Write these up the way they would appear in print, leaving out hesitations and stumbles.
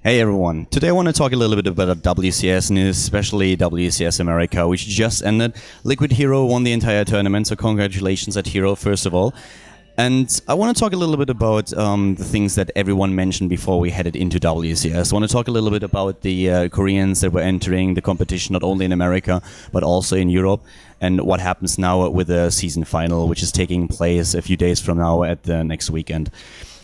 Hey everyone, today I want to talk a little bit about WCS news, especially WCS America, which just ended. LiquidHero won the entire tournament, so congratulations at Hero, first of all. And I want to talk a little bit about the things that everyone mentioned before we headed into WCS. I want to talk a little bit about the Koreans that were entering the competition, not only in America, but also in Europe, and what happens now with the season final, which is taking place a few days from now at the next weekend.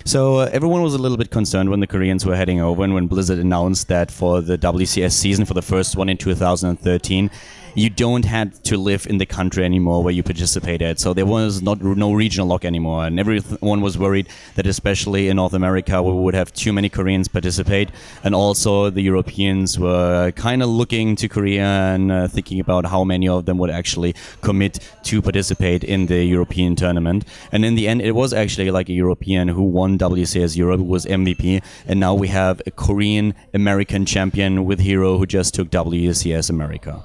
So everyone was a little bit concerned when the Koreans were heading over and when Blizzard announced that for the WCS season, for the first one in 2013, you don't have to live in the country anymore where you participated. So there was no regional lock anymore. And everyone was worried that especially in North America, we would have too many Koreans participate. And also the Europeans were kind of looking to Korea and thinking about how many of them would actually commit to participate in the European tournament. And in the end, it was actually like a European who won WCS Europe, who was MVP. And now we have a Korean American champion with Hero who just took WCS America.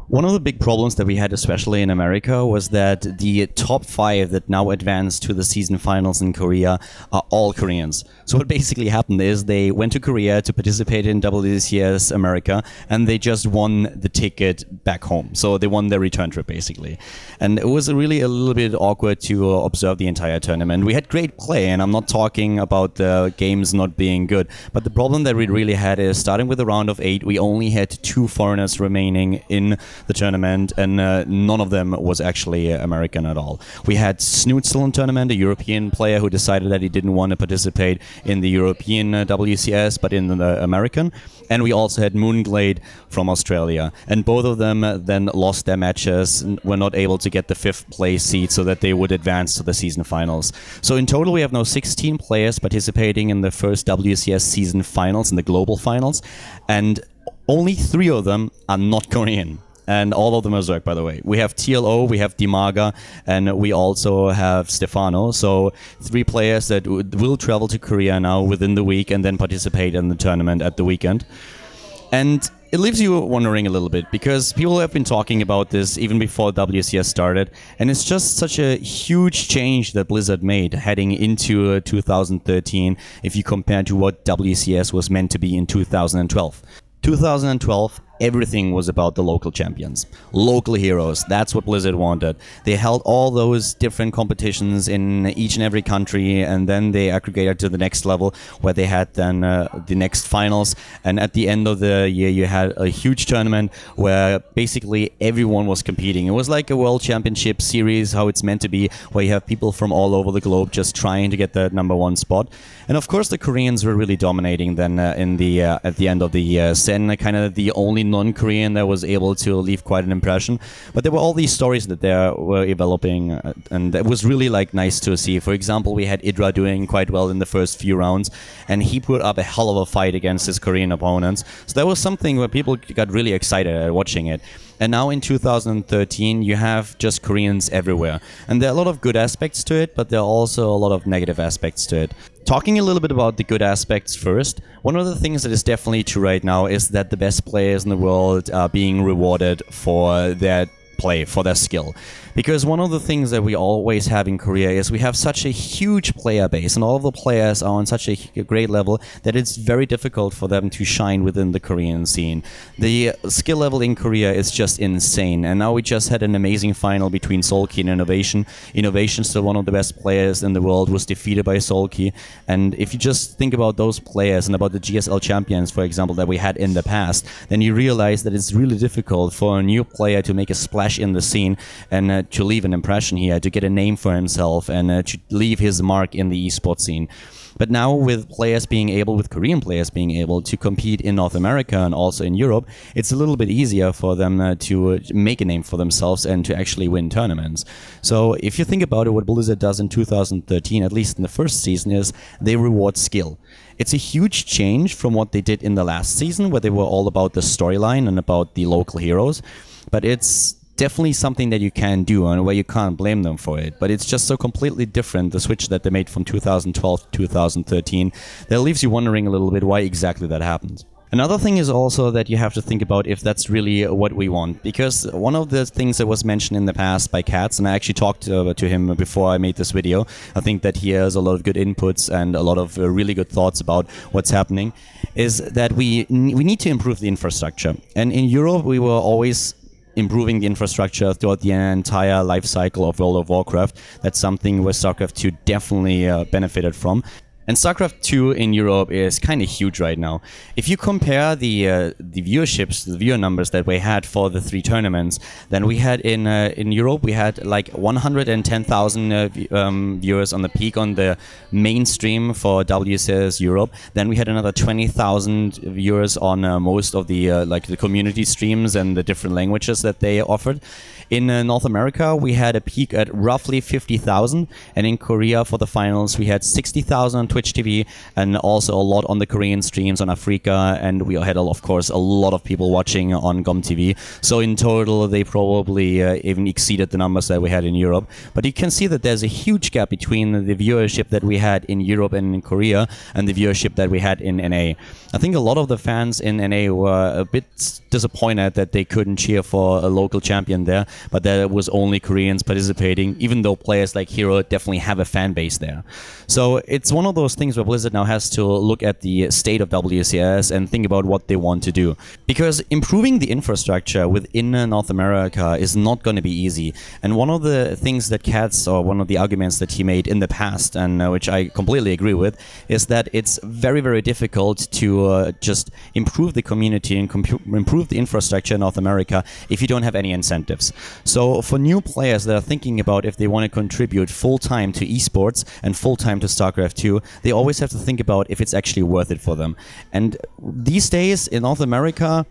One of the big problems that we had, especially in America, was that the top 5 that now advanced to the season finals in Korea are all Koreans. So what basically happened is they went to Korea to participate in WCS America, and they just won the ticket back home. So they won their return trip, basically. And it was really a little bit awkward to observe the entire tournament. We had great play, and I'm not talking about the games not being good. But the problem that we really had is, starting with a round of 8, we only had 2 foreigners remaining in the tournament, and none of them was actually American at all. We had Snoot still in tournament, a European player who decided that he didn't want to participate in the European WCS, but in the American. And we also had Moonglade from Australia. And both of them then lost their matches and were not able to get the 5th place seed so that they would advance to the season finals. So in total, we have now 16 players participating in the first WCS season finals, in the global finals. And only 3 of them are not Korean. And all of them are Zerg, by the way. We have TLO, we have Dimaga, and we also have Stefano. So 3 players that will travel to Korea now within the week and then participate in the tournament at the weekend. And it leaves you wondering a little bit, because people have been talking about this even before WCS started. And it's just such a huge change that Blizzard made heading into 2013 if you compare to what WCS was meant to be in 2012. 2012, everything was about the local champions, local heroes. That's what Blizzard wanted. They held all those different competitions in each and every country, and then they aggregated to the next level where they had then the next finals. And at the end of the year, you had a huge tournament where basically everyone was competing. It was like a World Championship series, how it's meant to be, where you have people from all over the globe just trying to get the #1 spot. And of course, the Koreans were really dominating then at the end of the year. Sen, kind of the only non-Korean that was able to leave quite an impression. But there were all these stories that they were developing, and it was really nice to see. For example, we had Idra doing quite well in the first few rounds, and he put up a hell of a fight against his Korean opponents. So that was something where people got really excited at watching it. And now in 2013, you have just Koreans everywhere. And there are a lot of good aspects to it, but there are also a lot of negative aspects to it. Talking a little bit about the good aspects first, one of the things that is definitely true right now is that the best players in the world are being rewarded for their play, for their skill. Because one of the things that we always have in Korea is we have such a huge player base, and all of the players are on such a great level that it's very difficult for them to shine within the Korean scene. The skill level in Korea is just insane, and now we just had an amazing final between Seolki and Innovation. Innovation, still one of the best players in the world, was defeated by Seolki. And if you just think about those players and about the GSL champions, for example, that we had in the past, then you realize that it's really difficult for a new player to make a splash in the scene and to leave an impression here, to get a name for himself, and to leave his mark in the esports scene. But now with Korean players being able to compete in North America and also in Europe, it's a little bit easier for them to make a name for themselves and to actually win tournaments. So if you think about it, what Blizzard does in 2013, at least in the first season, is they reward skill. It's a huge change from what they did in the last season, where they were all about the storyline and about the local heroes. But it's definitely something that you can do and where you can't blame them for it. But it's just so completely different, the switch that they made from 2012 to 2013, that leaves you wondering a little bit why exactly that happened. Another thing is also that you have to think about if that's really what we want. Because one of the things that was mentioned in the past by Katz, and I actually talked to him before I made this video, I think that he has a lot of good inputs and a lot of really good thoughts about what's happening, is that we need to improve the infrastructure. And in Europe, we were always improving the infrastructure throughout the entire life cycle of World of Warcraft. That's something where StarCraft 2 definitely benefited from. And StarCraft 2 in Europe is kind of huge right now. If you compare the viewerships, the viewer numbers that we had for the 3 tournaments, then we had in Europe, we had like 110,000 viewers on the peak on the mainstream for WCS Europe. Then we had another 20,000 viewers on most of the like the community streams and the different languages that they offered. In North America, we had a peak at roughly 50,000, and in Korea for the finals, we had 60,000 on Twitch TV, and also a lot on the Korean streams on Africa, and we had, of course, a lot of people watching on GOM TV. So in total, they probably even exceeded the numbers that we had in Europe. But you can see that there's a huge gap between the viewership that we had in Europe and in Korea and the viewership that we had in NA. I think a lot of the fans in NA were a bit disappointed that they couldn't cheer for a local champion there, but there was only Koreans participating, even though players like Hero definitely have a fan base there. So it's one of those things where Blizzard now has to look at the state of WCS and think about what they want to do. Because improving the infrastructure within North America is not going to be easy. And one of the things that Katz, or one of the arguments that he made in the past, and which I completely agree with, is that it's very, very difficult to just improve the community and improve the infrastructure in North America if you don't have any incentives. So for new players that are thinking about if they want to contribute full-time to esports and full-time to StarCraft 2, they always have to think about if it's actually worth it for them. And these days in North America,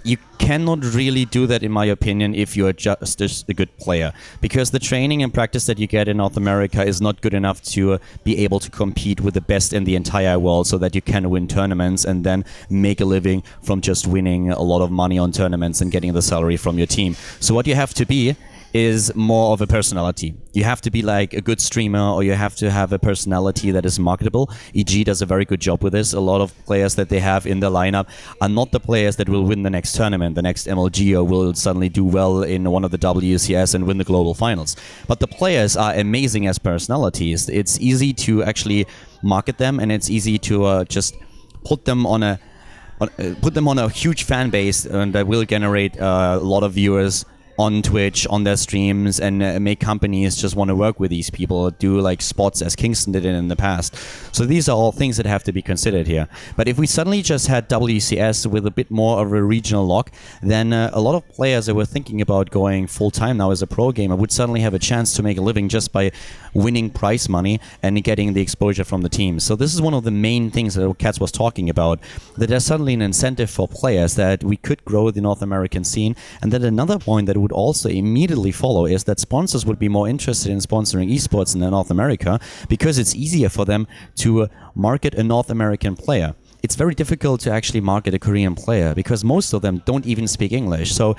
you cannot really do that, in my opinion, if you're just a good player. Because the training and practice that you get in North America is not good enough to be able to compete with the best in the entire world so that you can win tournaments and then make a living from just winning a lot of money on tournaments and getting the salary from your team. So what you have to be is more of a personality. You have to be like a good streamer, or you have to have a personality that is marketable. EG does a very good job with this. A lot of players that they have in their lineup are not the players that will win the next tournament, the next MLG, or will suddenly do well in one of the WCS and win the global finals. But the players are amazing as personalities. It's easy to actually market them, and it's easy to just put them on a huge fan base, and that will generate a lot of viewers on Twitch, on their streams, and make companies just want to work with these people, do like spots as Kingston did in the past. So these are all things that have to be considered here. But if we suddenly just had WCS with a bit more of a regional lock, then a lot of players that were thinking about going full-time now as a pro gamer would suddenly have a chance to make a living just by winning prize money and getting the exposure from the team. So this is one of the main things that Katz was talking about, that there's suddenly an incentive for players that we could grow the North American scene. And then another point that would also immediately follow is that sponsors would be more interested in sponsoring esports in North America because it's easier for them to market a North American player. It's very difficult to actually market a Korean player because most of them don't even speak English. So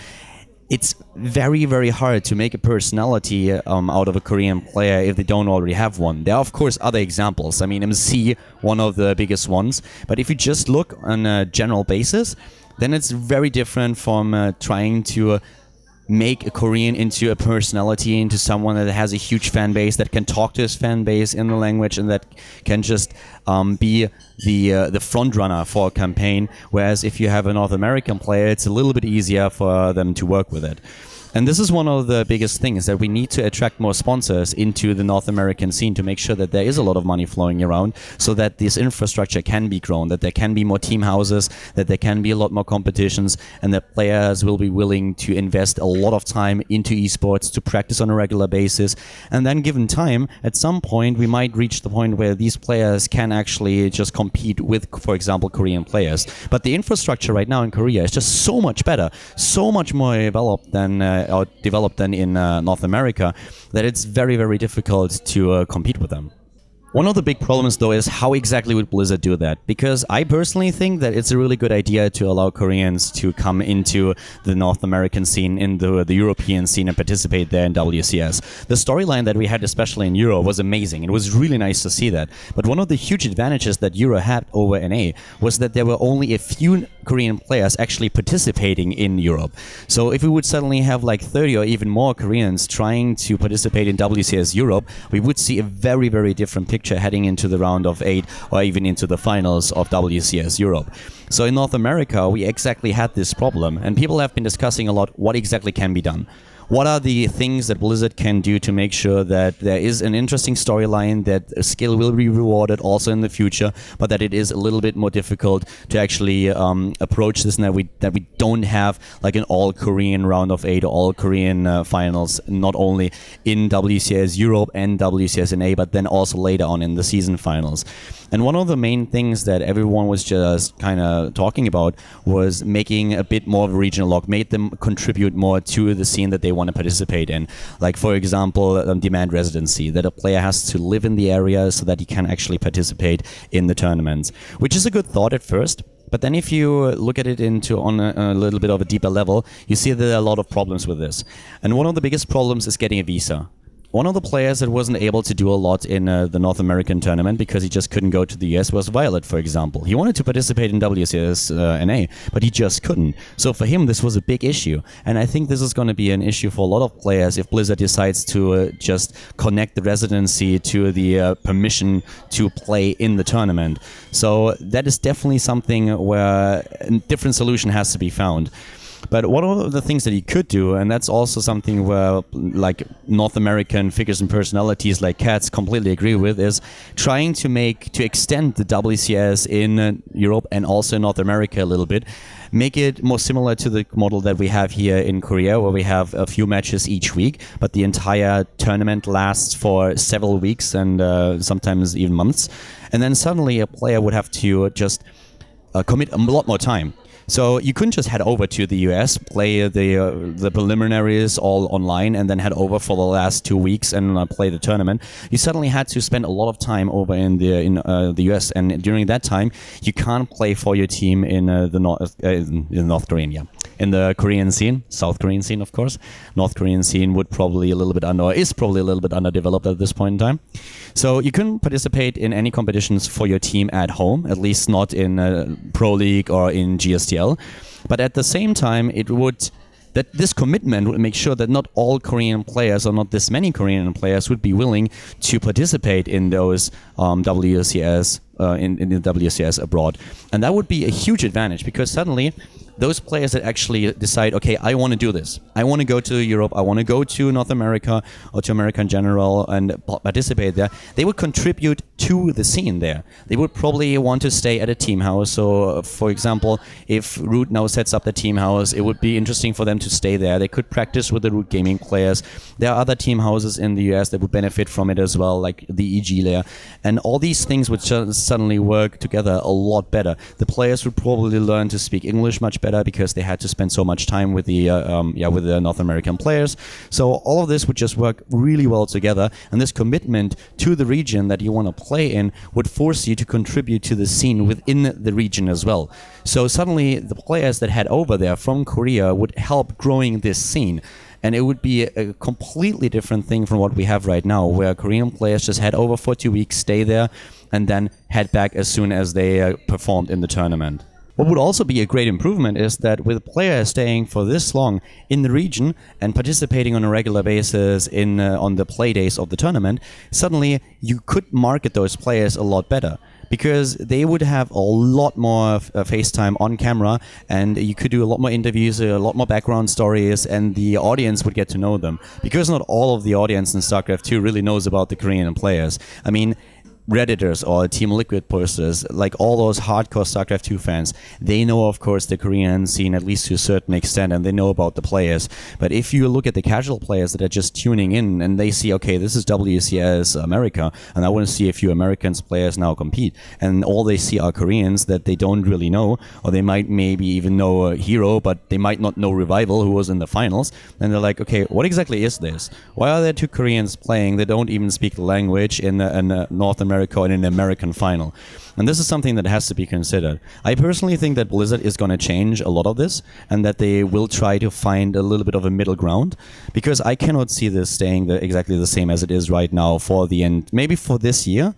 it's very, very hard to make a personality out of a Korean player if they don't already have one. There are, of course, other examples. I mean, MC, one of the biggest ones. But if you just look on a general basis, then it's very different from trying to make a Korean into a personality, into someone that has a huge fan base, that can talk to his fan base in the language, and that can just be the front runner for a campaign. Whereas if you have a North American player, it's a little bit easier for them to work with it. And this is one of the biggest things, that we need to attract more sponsors into the North American scene to make sure that there is a lot of money flowing around, so that this infrastructure can be grown, that there can be more team houses, that there can be a lot more competitions, and that players will be willing to invest a lot of time into esports to practice on a regular basis. And then given time, at some point, we might reach the point where these players can actually just compete with, for example, Korean players. But the infrastructure right now in Korea is just so much better, so much more developed than in North America, that it's very, very difficult to compete with them. One of the big problems, though, is how exactly would Blizzard do that? Because I personally think that it's a really good idea to allow Koreans to come into the North American scene, in the European scene, and participate there in WCS. The storyline that we had, especially in Euro, was amazing. It was really nice to see that. But one of the huge advantages that Euro had over NA was that there were only a few Korean players actually participating in Europe. So if we would suddenly have like 30 or even more Koreans trying to participate in WCS Europe, we would see a very, very different picture heading into the round of 8 or even into the finals of WCS Europe. So in North America, we exactly had this problem, and people have been discussing a lot what exactly can be done. What are the things that Blizzard can do to make sure that there is an interesting storyline, that skill will be rewarded also in the future, but that it is a little bit more difficult to actually approach this, and that we don't have like an all-Korean round of 8 or all-Korean finals, not only in WCS Europe and WCS NA, but then also later on in the season finals. And one of the main things that everyone was just kind of talking about was making a bit more of a regional log, made them contribute more to the scene that they want to participate in. Like, for example, demand residency, that a player has to live in the area so that he can actually participate in the tournaments, which is a good thought at first. But then if you look at it on a little bit of a deeper level, you see that there are a lot of problems with this. And one of the biggest problems is getting a visa. One of the players that wasn't able to do a lot in the North American tournament because he just couldn't go to the US was Violet, for example. He wanted to participate in WCS NA, but he just couldn't. So for him, this was a big issue. And I think this is going to be an issue for a lot of players if Blizzard decides to just connect the residency to the permission to play in the tournament. So that is definitely something where a different solution has to be found. But one of the things that he could do, and that's also something where like North American figures and personalities like Cats completely agree with, is trying to extend the WCS in Europe and also in North America a little bit. Make it more similar to the model that we have here in Korea, where we have a few matches each week, but the entire tournament lasts for several weeks and sometimes even months. And then suddenly a player would have to just commit a lot more time. So you couldn't just head over to the US, play the preliminaries all online, and then head over for the last 2 weeks and play the tournament. You suddenly had to spend a lot of time over in the US, and during that time, you can't play for your team in the North Korean, yeah. In the Korean scene, South Korean scene, of course. North Korean scene is probably a little bit underdeveloped at this point in time. So you couldn't participate in any competitions for your team at home, at least not in Pro League or in GSTL. But at the same time, this commitment would make sure that not all Korean players, or not this many Korean players, would be willing to participate in those WCS in the WCS abroad. And that would be a huge advantage, because suddenly those players that actually decide, okay, I want to do this. I want to go to Europe. I want to go to North America or to America in general and participate there. They would contribute to the scene there. They would probably want to stay at a team house. So, for example, if Root now sets up the team house, it would be interesting for them to stay there. They could practice with the Root gaming players. There are other team houses in the US that would benefit from it as well, like the EG layer. And all these things would suddenly work together a lot better. The players would probably learn to speak English much better because they had to spend so much time with the North American players. So all of this would just work really well together, and this commitment to the region that you want to play in would force you to contribute to the scene within the region as well. So suddenly the players that head over there from Korea would help growing this scene. And it would be a completely different thing from what we have right now, where Korean players just head over for 2 weeks, stay there, and then head back as soon as they performed in the tournament. What would also be a great improvement is that with players staying for this long in the region and participating on a regular basis on the play days of the tournament, suddenly you could market those players a lot better, because they would have a lot more FaceTime on camera, and you could do a lot more interviews, a lot more background stories, and the audience would get to know them. Because not all of the audience in StarCraft 2 really knows about the Korean players. I mean, Redditors or Team Liquid posters, like all those hardcore StarCraft 2 fans, they know, of course, the Korean scene at least to a certain extent, and they know about the players. But if you look at the casual players that are just tuning in and they see, okay, this is WCS America, and I want to see a few Americans players now compete, and all they see are Koreans that they don't really know, or they might maybe even know Hero, but they might not know Revival, who was in the finals, then they're like, okay, what exactly is this? Why are there two Koreans playing? They don't even speak the language in North America America in an American final. And this is something that has to be considered. I personally think that Blizzard is going to change a lot of this and that they will try to find a little bit of a middle ground, because I cannot see this staying exactly the same as it is right now for the end, maybe for this year.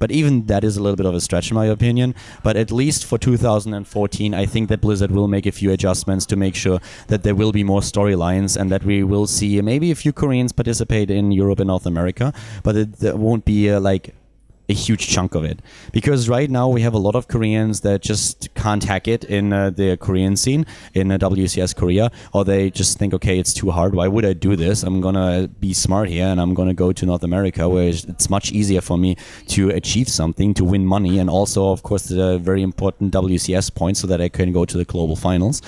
But even that is a little bit of a stretch in my opinion. But at least for 2014, I think that Blizzard will make a few adjustments to make sure that there will be more storylines and that we will see maybe a few Koreans participate in Europe and North America, but it won't be like a huge chunk of it. Because right now we have a lot of Koreans that just can't hack it in the Korean scene, in WCS Korea, or they just think, okay, it's too hard. Why would I do this? I'm going to be smart here and I'm going to go to North America, where it's much easier for me to achieve something, to win money, and also, of course, the very important WCS points so that I can go to the global finals.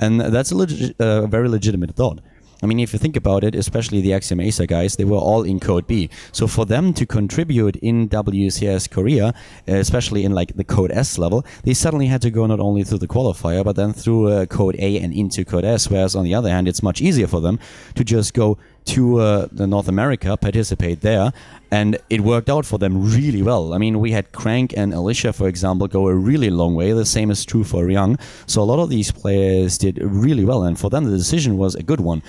And that's a very legitimate thought. I mean, if you think about it, especially the Axiom Acer guys, they were all in Code B. So for them to contribute in WCS Korea, especially in like the Code S level, they suddenly had to go not only through the qualifier, but then through Code A and into Code S. Whereas on the other hand, it's much easier for them to just go to the North America, participate there, and it worked out for them really well. I mean, we had Crank and Alicia, for example, go a really long way. The same is true for Young. So a lot of these players did really well, and for them the decision was a good one.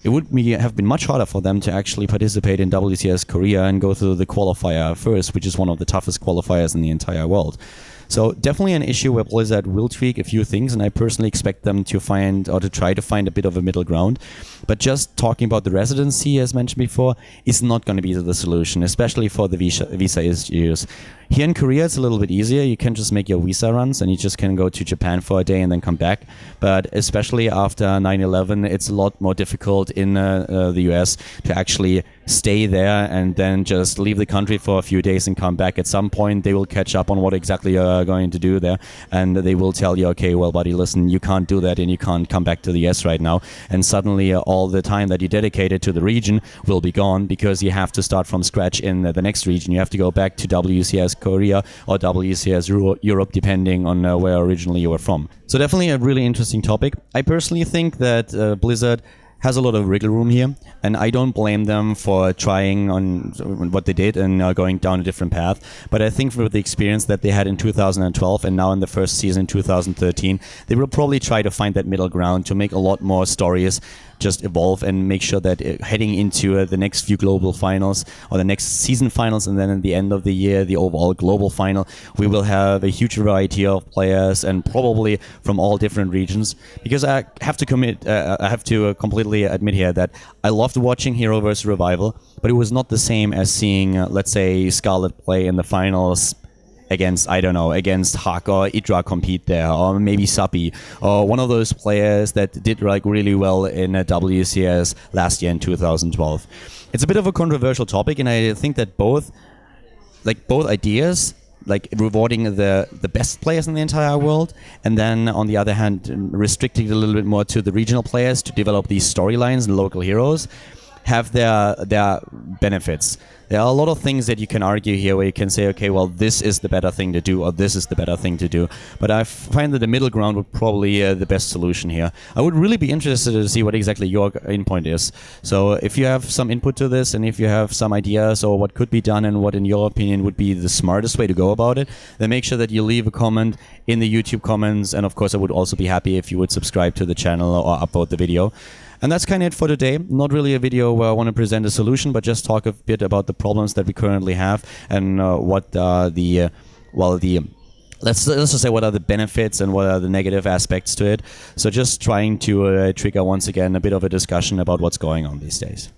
It would have been much harder for them to actually participate in WCS Korea and go through the qualifier first, which is one of the toughest qualifiers in the entire world. So definitely an issue where Blizzard will tweak a few things, and I personally expect them to find, or to try to find, a bit of a middle ground. But just talking about the residency, as mentioned before, is not going to be the solution, especially for the visa issues. Here in Korea, it's a little bit easier. You can just make your visa runs, and you just can go to Japan for a day and then come back. But especially after 9/11, it's a lot more difficult in the US to actually stay there and then just leave the country for a few days and come back. At some point, they will catch up on what exactly you're going to do there, and they will tell you, okay, well, buddy, listen, you can't do that and you can't come back to the US right now. And suddenly all the time that you dedicated to the region will be gone, because you have to start from scratch in the next region. You have to go back to WCS Korea or WCS Europe, depending on where originally you were from. So definitely a really interesting topic. I personally think that Blizzard has a lot of wiggle room here, and I don't blame them for trying on what they did and going down a different path. But I think with the experience that they had in 2012 and now in the first season in 2013, they will probably try to find that middle ground to make a lot more stories just evolve and make sure that heading into the next few global finals or the next season finals, and then at the end of the year, the overall global final, we will have a huge variety of players, and probably from all different regions. Because I have to completely admit here that I loved watching Hero vs. Revival, but it was not the same as seeing, let's say, Scarlet play in the finals against, I don't know, against Hawk or Idra compete there, or maybe Sapi, or one of those players that did like really well in WCS last year in 2012. It's a bit of a controversial topic, and I think that both ideas, like rewarding the best players in the entire world, and then on the other hand restricting it a little bit more to the regional players to develop these storylines and local heroes, have their benefits. There are a lot of things that you can argue here where you can say, okay, well, this is the better thing to do, or this is the better thing to do. But I find that the middle ground would probably the best solution here. I would really be interested to see what exactly your endpoint is. So if you have some input to this, and if you have some ideas or what could be done and what in your opinion would be the smartest way to go about it, then make sure that you leave a comment in the YouTube comments. And of course, I would also be happy if you would subscribe to the channel or upvote the video. And that's kind of it for today. Not really a video where I want to present a solution, but just talk a bit about the problems that we currently have and what are let's just say what are the benefits and what are the negative aspects to it. So just trying to trigger once again a bit of a discussion about what's going on these days.